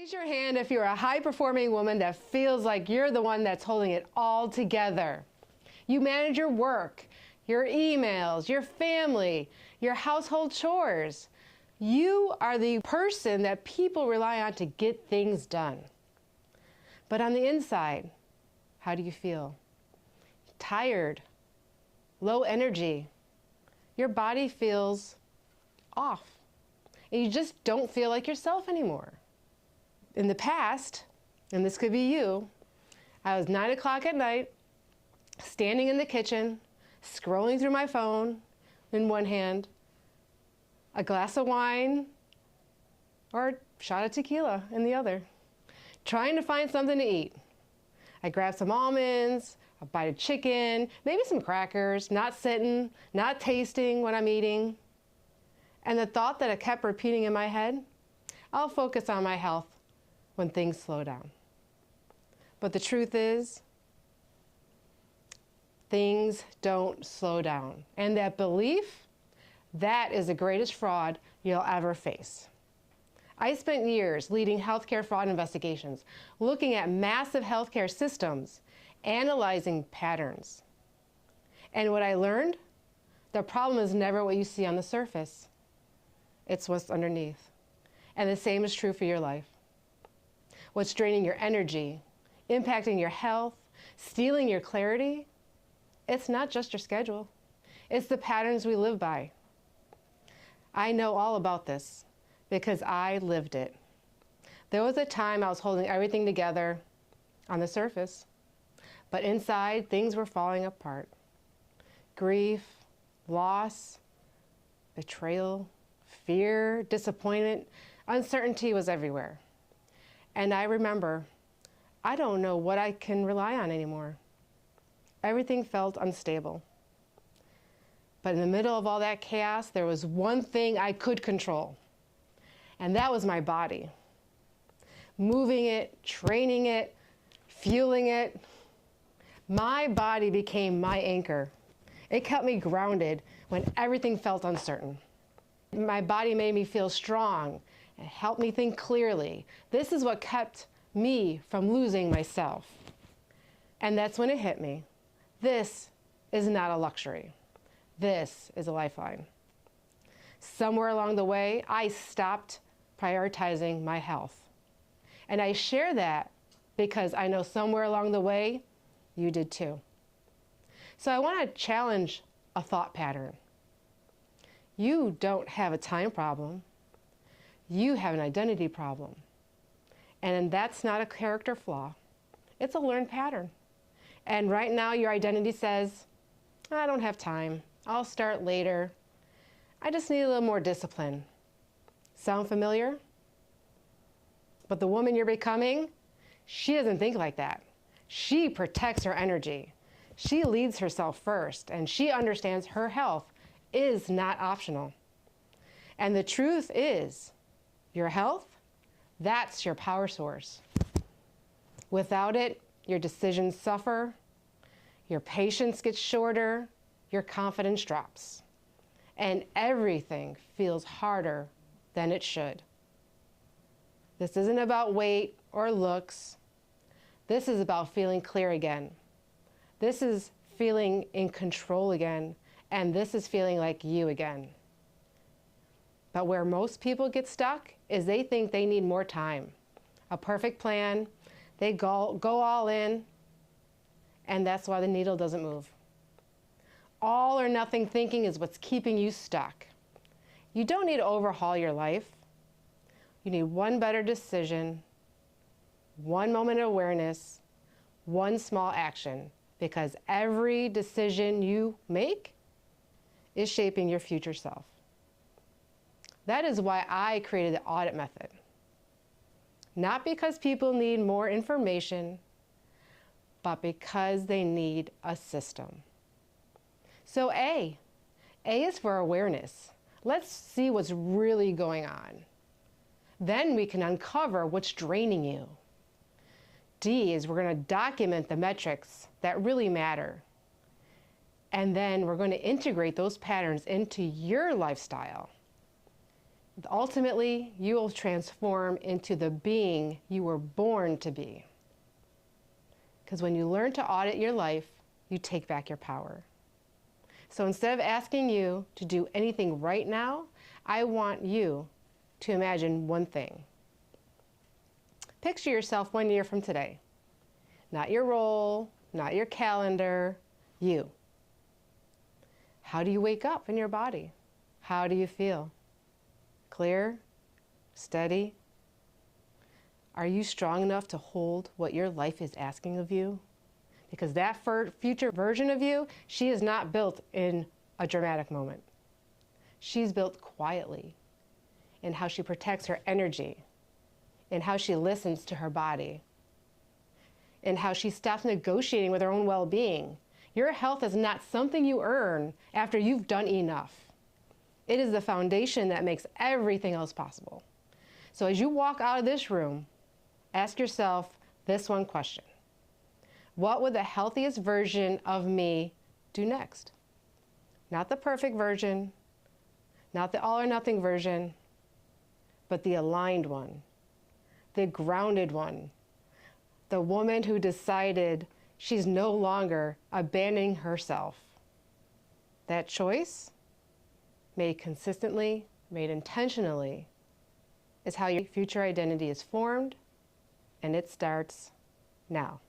Raise your hand if you're a high-performing woman that feels like you're the one that's holding it all together. You manage your work, your emails, your family, your household chores. You are the person that people rely on to get things done. But on the inside, how do you feel? Tired, low energy. Your body feels off, and you just don't feel like yourself anymore. In the past, and this could be you, I was 9 o'clock at night, standing in the kitchen, scrolling through my phone in one hand, a glass of wine or a shot of tequila in the other, trying to find something to eat. I grabbed some almonds, a bite of chicken, maybe some crackers, not sitting, not tasting what I'm eating. And the thought that I kept repeating in my head, I'll focus on my health when things slow down. But the truth is, things don't slow down. And that belief, that is the greatest fraud you'll ever face. I spent years leading healthcare fraud investigations, looking at massive healthcare systems, analyzing patterns. And what I learned, the problem is never what you see on the surface. It's what's underneath. And the same is true for your life. What's draining your energy, impacting your health, stealing your clarity, it's not just your schedule. It's the patterns we live by. I know all about this because I lived it. There was a time I was holding everything together on the surface, but inside things were falling apart. Grief, loss, betrayal, fear, disappointment, uncertainty was everywhere. And I remember, I don't know what I can rely on anymore. Everything felt unstable. But in the middle of all that chaos, there was one thing I could control, and that was my body. Moving it, training it, fueling it. My body became my anchor. It kept me grounded when everything felt uncertain. My body made me feel strong. It helped me think clearly. This is what kept me from losing myself. And that's when it hit me. This is not a luxury. This is a lifeline. Somewhere along the way, I stopped prioritizing my health. And I share that because I know somewhere along the way, you did too. So I want to challenge a thought pattern. You don't have a time problem. You have an identity problem. And that's not a character flaw. It's a learned pattern. And right now your identity says, I don't have time. I'll start later. I just need a little more discipline. Sound familiar? But the woman you're becoming, she doesn't think like that. She protects her energy. She leads herself first, and she understands her health is not optional. And the truth is, your health, that's your power source. Without it, your decisions suffer, your patience gets shorter, your confidence drops, and everything feels harder than it should. This isn't about weight or looks. This is about feeling clear again. This is feeling in control again, and this is feeling like you again. But where most people get stuck is they think they need more time, a perfect plan, they go all in, and that's why the needle doesn't move. All or nothing thinking is what's keeping you stuck. You don't need to overhaul your life. You need one better decision, one moment of awareness, one small action, because every decision you make is shaping your future self. That is why I created the audit method. Not because people need more information, but because they need a system. So A is for awareness. Let's see what's really going on. Then we can uncover what's draining you. D is we're going to document the metrics that really matter. And then we're going to integrate those patterns into your lifestyle. Ultimately, you will transform into the being you were born to be. Because when you learn to audit your life, you take back your power. So instead of asking you to do anything right now, I want you to imagine one thing. Picture yourself 1 year from today. Not your role, not your calendar, you. How do you wake up in your body? How do you feel? Clear? Steady? Are you strong enough to hold what your life is asking of you? Because that future version of you, she is not built in a dramatic moment. She's built quietly in how she protects her energy, in how she listens to her body, in how she stops negotiating with her own well-being. Your health is not something you earn after you've done enough. It is the foundation that makes everything else possible. So as you walk out of this room, ask yourself this one question. What would the healthiest version of me do next? Not the perfect version, not the all or nothing version, but the aligned one, the grounded one, the woman who decided she's no longer abandoning herself. That choice, made consistently, made intentionally, is how your future identity is formed, and it starts now.